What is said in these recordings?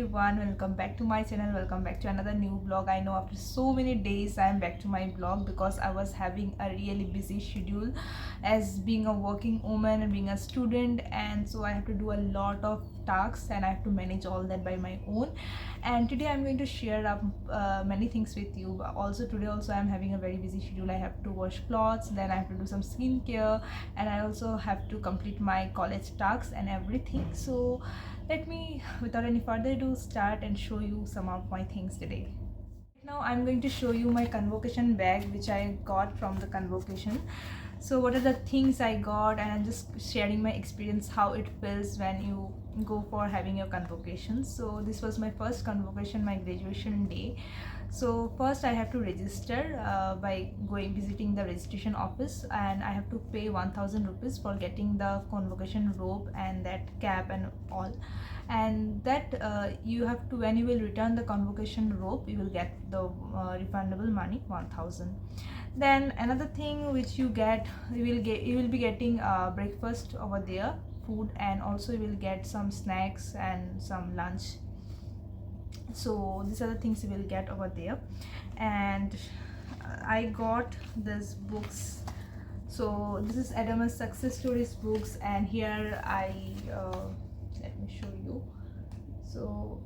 everyone, welcome back to my channel, welcome back to another new vlog. I know after so many days I am back to my vlog because I was having a really busy schedule as being a working woman and being a student, and so I have to do a lot of tasks and I have to manage all that by my own. And today I'm going to share up many things with you. But also today I'm having a very busy schedule. I have to wash clothes, then I have to do some skincare, and I also have to complete my college tasks and everything. So let me, without any further ado, start and show you some of my things today. Now I'm going to show you my convocation bag which I got from the convocation. So what are the things I got, and I'm just sharing my experience how it feels when you go for having your convocation. So this was my first convocation, my graduation day. So first I have to register by visiting the registration office, and I have to pay 1000 rupees for getting the convocation robe and that cap and all. And that you have to, when you will return the convocation robe, you will get the refundable money 1000. Then another thing which you will be getting breakfast over there, food, and also you will get some snacks and some lunch. So these are the things you will get over there. And I got these books. So this is Adamas success stories books, and here let me show you. So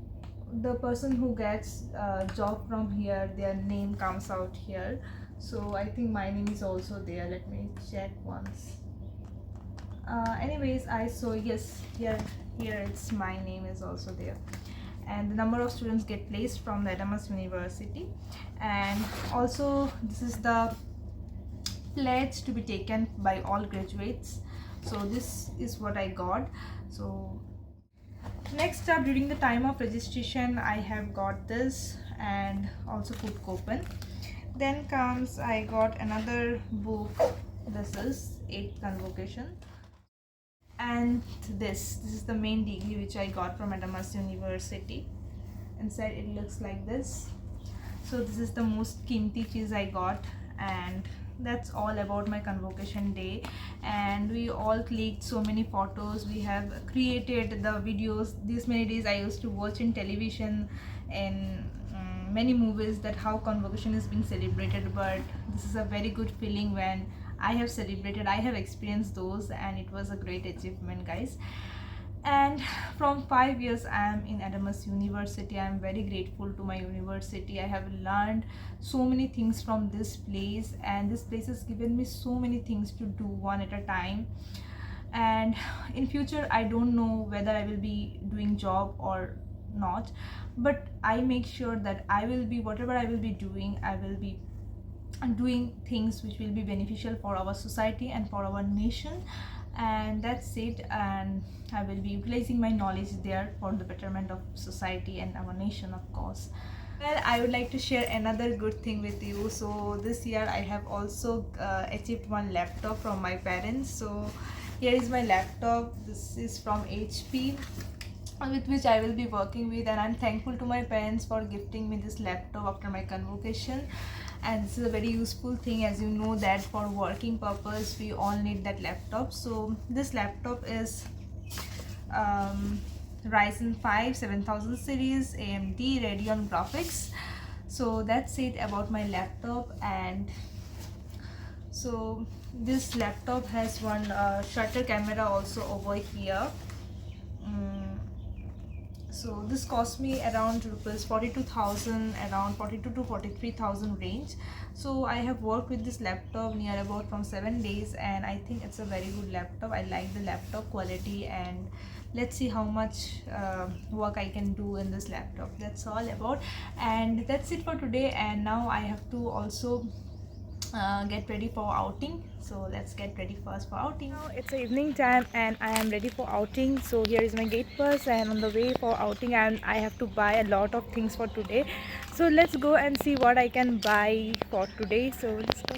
the person who gets a job from here, their name comes out here. So I think my name is also there. Let me check once. Anyways, I saw, yes, here it's my name is also there, and the number of students get placed from the Adamas University. And also this is the pledge to be taken by all graduates. So this is what I got. So next up, during the time of registration, I have got this and also food coupon. Then comes, I got another book. This is 8th convocation, and this is the main degree which I got from Adamas University. Inside it looks like this. So this is the most kimti cheese I got, and that's all about my convocation day. And we all clicked so many photos, we have created the videos. These many days I used to watch in television and many movies that how convocation is being celebrated, but this is a very good feeling when I have celebrated, I have experienced those, and it was a great achievement, guys. And from 5 years I am in Adamas University. I am very grateful to my university. I have learned so many things from this place, and this place has given me so many things to do one at a time. And in future I don't know whether I will be doing job or not, but I make sure that I will be, whatever I will be doing, I will be doing things which will be beneficial for our society and for our nation. And that's it, and I will be utilizing my knowledge there for the betterment of society and our nation, of course. Well, I would like to share another good thing with you. So this year I have also achieved one laptop from my parents. So here is my laptop. This is from HP, with which I will be working with, and I'm thankful to my parents for gifting me this laptop after my convocation. And this is a very useful thing, as you know that for working purpose we all need that laptop. So this laptop is Ryzen 5 7000 series AMD Radeon graphics. So that's it about my laptop. And so this laptop has one shutter camera also over here. So this cost me around rupees 42,000, around 42 to 43,000 range. So I have worked with this laptop near about from 7 days, and I think it's a very good laptop. I like the laptop quality, and let's see how much work I can do in this laptop. That's all about, and that's it for today. And now I have to also get ready for outing. So let's get ready first for outing. Now it's evening time and I am ready for outing. So here is my gate pass, and on the way for outing I have to buy a lot of things for today. So let's go and see what I can buy for today. So let's go.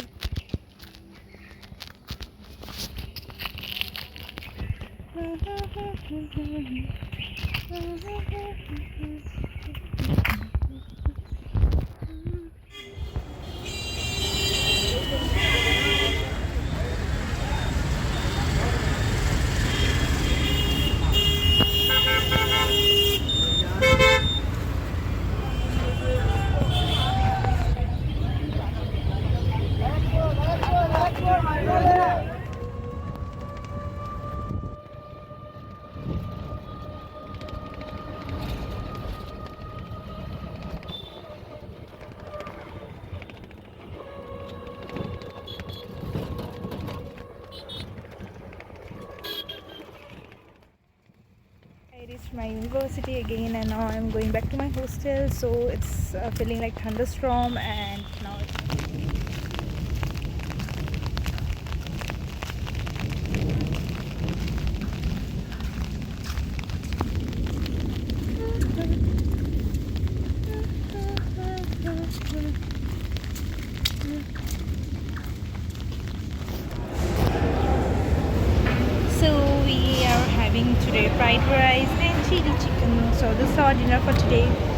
my university again, and now I'm going back to my hostel. So it's feeling like thunderstorm, and now so we are having today fried rice and chili chicken. So this is our dinner for today.